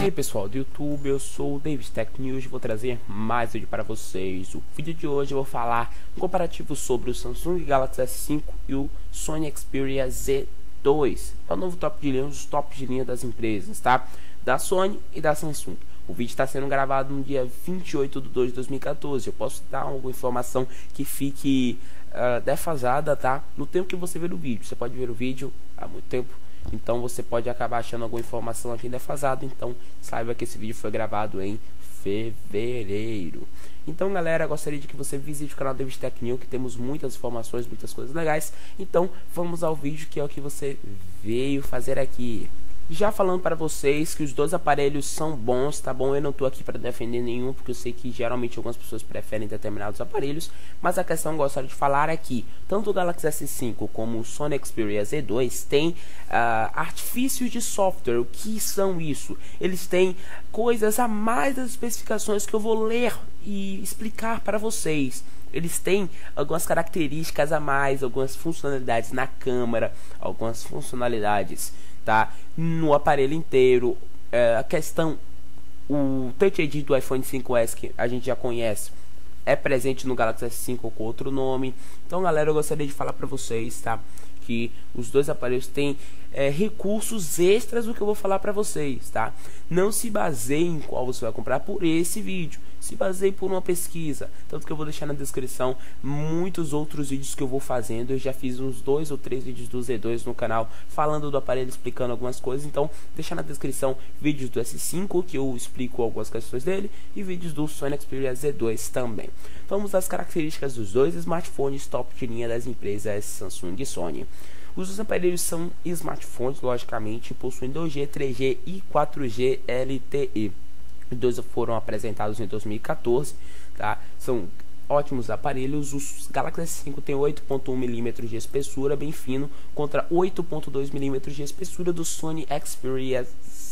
aí pessoal do YouTube, eu sou o Davis Tech News e vou trazer mais vídeo para vocês. O vídeo de hoje eu vou falar um comparativo sobre o Samsung Galaxy S5 e o Sony Xperia Z2. É o novo top de linha, os tops de linha das empresas, tá? Da Sony e da Samsung. O vídeo está sendo gravado no dia 28 de 2 de 2014. Eu posso dar alguma informação que fique defasada, tá? No tempo que você ver o vídeo. Você pode ver o vídeo há muito tempo, então você pode acabar achando alguma informação aqui defasada. Então saiba que esse vídeo foi gravado em fevereiro. Então galera, gostaria de que você visite o canal Davis Tech News, que temos muitas informações, muitas coisas legais. Então vamos ao vídeo, que é o que você veio fazer aqui. Já falando para vocês que os dois aparelhos são bons, tá bom? Eu não tô aqui para defender nenhum, porque eu sei que geralmente algumas pessoas preferem determinados aparelhos, mas a questão que eu gostaria de falar é que tanto o Galaxy S5 como o Sony Xperia Z2 têm artifícios de software. O que são isso? Eles têm coisas a mais das especificações que eu vou ler e explicar para vocês. Eles têm algumas características a mais, algumas funcionalidades na câmera, algumas funcionalidades, tá, no aparelho inteiro. A questão, o Touch ID do iPhone 5S, que a gente já conhece, é presente no Galaxy S5 com outro nome. Então galera, eu gostaria de falar para vocês, tá, que os dois aparelhos têm recursos extras do que eu vou falar para vocês, tá? Não se baseie em qual você vai comprar por esse vídeo, se baseie por uma pesquisa, tanto que eu vou deixar na descrição muitos outros vídeos que eu vou fazendo. Eu já fiz uns 2 ou 3 vídeos do Z2 no canal falando do aparelho, explicando algumas coisas. Então deixa na descrição vídeos do S5 que eu explico algumas questões dele e vídeos do Sony Xperia Z2 também. Vamos às características dos dois smartphones top de linha das empresas Samsung e Sony. Os dois aparelhos são smartphones, logicamente, possuem 2G, 3G e 4G LTE. Os dois foram apresentados em 2014, tá? São ótimos aparelhos. Os Galaxy S5 tem 8.1 mm de espessura, bem fino, contra 8.2 mm de espessura do Sony Xperia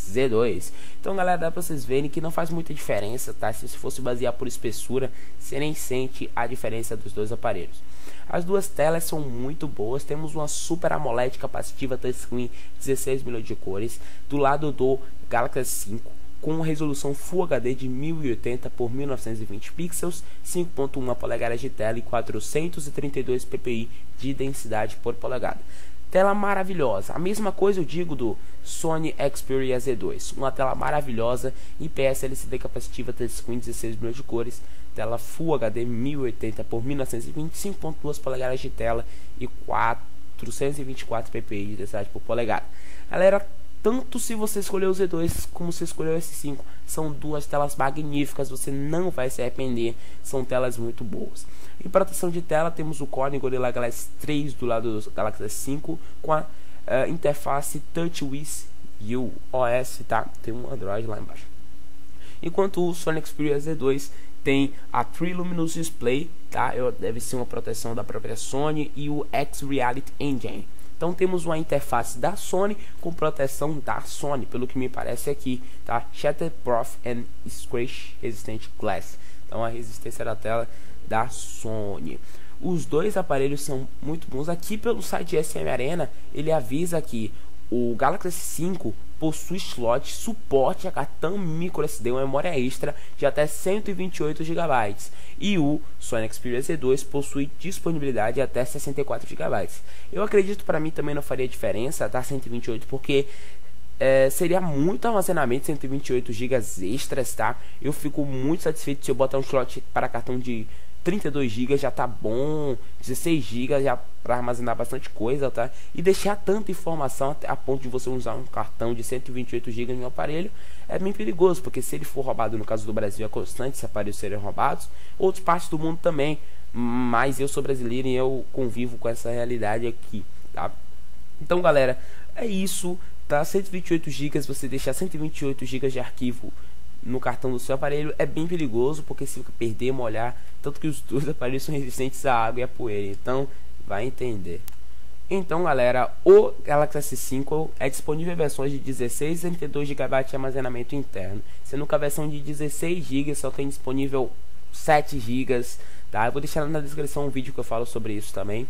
Z2. Então galera, dá pra vocês verem que não faz muita diferença, tá? Se fosse basear por espessura, você nem sente a diferença dos dois aparelhos. As duas telas são muito boas. Temos uma Super AMOLED capacitiva touchscreen 16 milhões de cores do lado do Galaxy S5, com resolução Full HD de 1080 por 1920 pixels, 5.1 polegadas de tela e 432 ppi de densidade por polegada. Tela maravilhosa. A mesma coisa eu digo do Sony Xperia Z2. Uma tela maravilhosa, IPS LCD capacitiva touchscreen 16 milhões de cores, tela Full HD 1080 por 1920, 5.2 polegadas de tela e 424 ppi de densidade por polegada. Galera, tanto se você escolher o Z2 como se escolher o S5, são duas telas magníficas, você não vai se arrepender, são telas muito boas. Em proteção de tela, temos o Corning Gorilla Glass 3 do lado do Galaxy S5 com a interface TouchWiz OS, tá? Tem um Android lá embaixo. Enquanto o Sony Xperia Z2 tem a True Luminous Display, tá? Deve ser uma proteção da própria Sony, e o X-Reality Engine. Então temos uma interface da Sony com proteção da Sony, pelo que me parece aqui, tá? Shatterproof and Scratch Resistant Glass. Então a resistência da tela da Sony. Os dois aparelhos são muito bons. Aqui pelo site SM Arena, ele avisa que o Galaxy S5 possui slot, suporte a cartão microSD, uma memória extra de até 128 GB, e o Sony Xperia Z2 possui disponibilidade de até 64 GB. Eu acredito, para mim também não faria diferença, tá? 128, porque seria muito armazenamento, 128 GB extras, tá? Eu fico muito satisfeito se eu botar um slot para cartão de 32 GB, já tá bom, 16 GB já para armazenar bastante coisa, tá? E deixar tanta informação a ponto de você usar um cartão de 128 GB em um aparelho é bem perigoso, porque se ele for roubado, no caso do Brasil é constante esses aparelhos serem roubados, outras partes do mundo também, mas eu sou brasileiro e eu convivo com essa realidade aqui, tá? Então galera, é isso, tá? 128 GB, você deixar 128 GB de arquivo no cartão do seu aparelho é bem perigoso, porque se perder, molhar, tanto que os dois aparelhos são resistentes à água e à poeira, então vai entender. Então galera, o Galaxy S5 é disponível em versões de 16 e 32 GB de armazenamento interno, sendo que a versão de 16 GB só tem disponível 7 GB, tá? Eu vou deixar na descrição um vídeo que eu falo sobre isso também.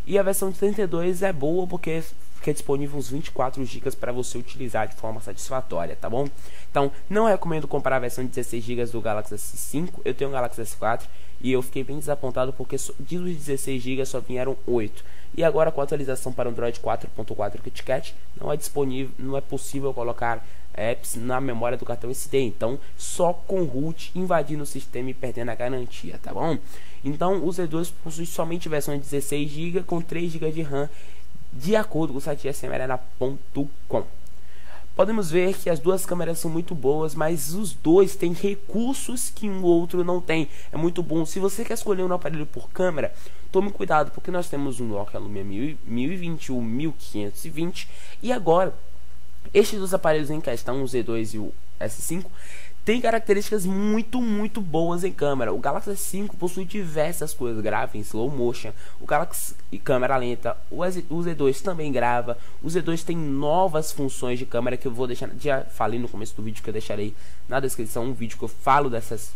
E a versão de 32 é boa porque fica disponível uns 24 GB para você utilizar de forma satisfatória, tá bom? Então, não recomendo comprar a versão de 16 GB do Galaxy S5, eu tenho o Galaxy S4 e eu fiquei bem desapontado porque de 16 GB só vieram 8. E agora com a atualização para Android 4.4 KitKat, não é disponível, não é possível colocar apps na memória do cartão SD, então só com root invadindo o sistema e perdendo a garantia, tá bom? Então o Z2 possui somente versão de 16 GB com 3 GB de RAM, de acordo com o site smarena.com. Podemos ver que as duas câmeras são muito boas, mas os dois têm recursos que um outro não tem. É muito bom. Se você quer escolher um aparelho por câmera, tome cuidado, porque nós temos um Nokia Lumia 1020, o 1520, e agora estes dois aparelhos em questão, o Z2 e o S5, têm características muito boas em câmera. O Galaxy S5 possui diversas coisas, grava em slow motion, o Galaxy câmera lenta, o Z2 também grava, o Z2 tem novas funções de câmera que eu vou deixar, já falei no começo do vídeo que eu deixarei na descrição, um vídeo que eu falo dessas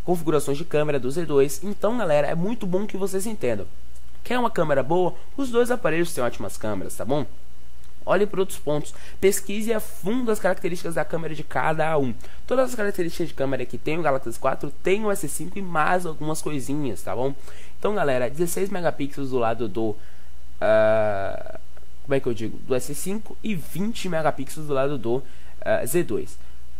configurações de câmera do Z2. Então galera, é muito bom que vocês entendam. Quer uma câmera boa? Os dois aparelhos têm ótimas câmeras, tá bom? Olhe para outros pontos, pesquise a fundo as características da câmera de cada um. Todas as características de câmera que tem o Galaxy S4 tem o S5 e mais algumas coisinhas, tá bom? Então galera, 16 megapixels do lado do como é que eu digo? Do S5 e 20 megapixels do lado do Z2.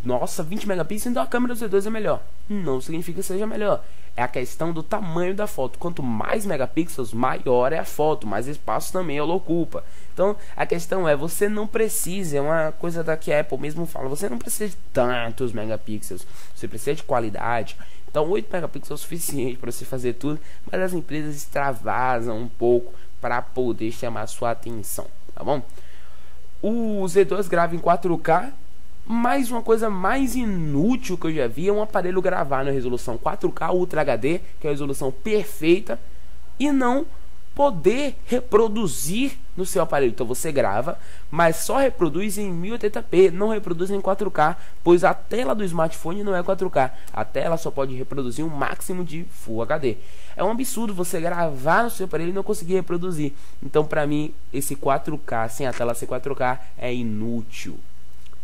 Nossa, 20 megapixels, então a câmera do Z2 é melhor. Não significa que seja melhor. É a questão do tamanho da foto. Quanto mais megapixels, maior é a foto, mais espaço também ela ocupa. Então a questão é, você não precisa, é uma coisa da que a Apple mesmo fala, você não precisa de tantos megapixels, você precisa de qualidade. Então 8 megapixels é o suficiente para você fazer tudo, mas as empresas extravasam um pouco para poder chamar sua atenção, tá bom? O Z2 grava em 4K. Mas uma coisa mais inútil que eu já vi é um aparelho gravar na resolução 4K Ultra HD, que é a resolução perfeita, e não poder reproduzir no seu aparelho. Então você grava, mas só reproduz em 1080p, não reproduz em 4K, pois a tela do smartphone não é 4K. A tela só pode reproduzir um máximo de Full HD. É um absurdo você gravar no seu aparelho e não conseguir reproduzir. Então para mim esse 4K sem a tela ser 4K é inútil.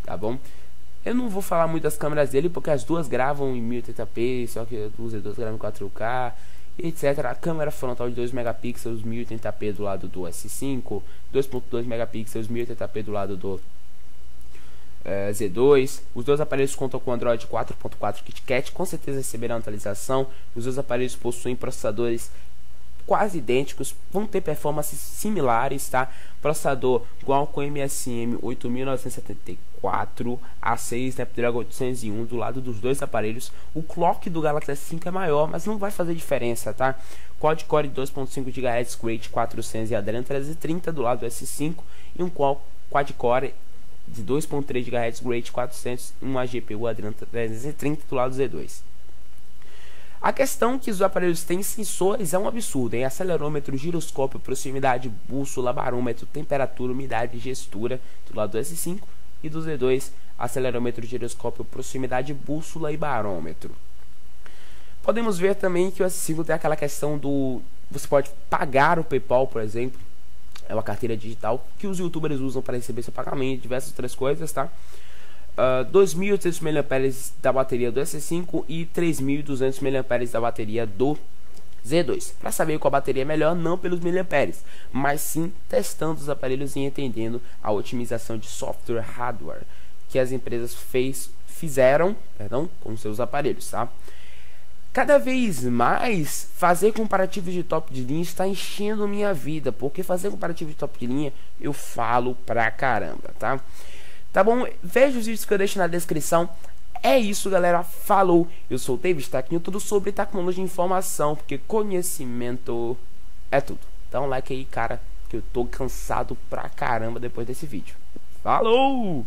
Tá bom? Eu não vou falar muito das câmeras dele, porque as duas gravam em 1080p, só que o Z2 grava em 4K, etc. A câmera frontal de 2 megapixels, 1080p do lado do S5, 2.2 megapixels, 1080p do lado do Z2. Os dois aparelhos contam com Android 4.4 KitKat, com certeza receberão atualização. Os dois aparelhos possuem processadores quase idênticos, vão ter performances similares, tá? Processador Qualcomm MSM 8974 A6 Snapdragon 801 do lado dos dois aparelhos. O clock do Galaxy S5 é maior, mas não vai fazer diferença, tá? Quad-core 2.5 GHz Crate 400 e Adreno 330 do lado do S5 e um quad-core de 2.3 GHz Crate 400 e uma GPU Adreno 330 do lado do Z2. A questão que os aparelhos têm sensores é um absurdo, em acelerômetro, giroscópio, proximidade, bússola, barômetro, temperatura, umidade e gestura do lado do S5 e do Z2, acelerômetro, giroscópio, proximidade, bússola e barômetro. Podemos ver também que o S5 tem aquela questão do... você pode pagar o PayPal, por exemplo, é uma carteira digital que os youtubers usam para receber seu pagamento, diversas outras coisas, tá? 2.800 mAh da bateria do S5 e 3.200 mAh da bateria do Z2. Para saber qual bateria é melhor, não pelos miliamperes, mas sim testando os aparelhos e entendendo a otimização de software hardware que as empresas fizeram com seus aparelhos, tá? Cada vez mais fazer comparativos de top de linha está enchendo minha vida, porque fazer comparativo de top de linha eu falo pra caramba, tá? Tá bom? Veja os vídeos que eu deixo na descrição. É isso, galera. Falou. Eu sou o Davis Tech, tudo sobre tecnologia e informação, porque conhecimento é tudo. Dá um like aí, cara, que eu tô cansado pra caramba depois desse vídeo. Falou!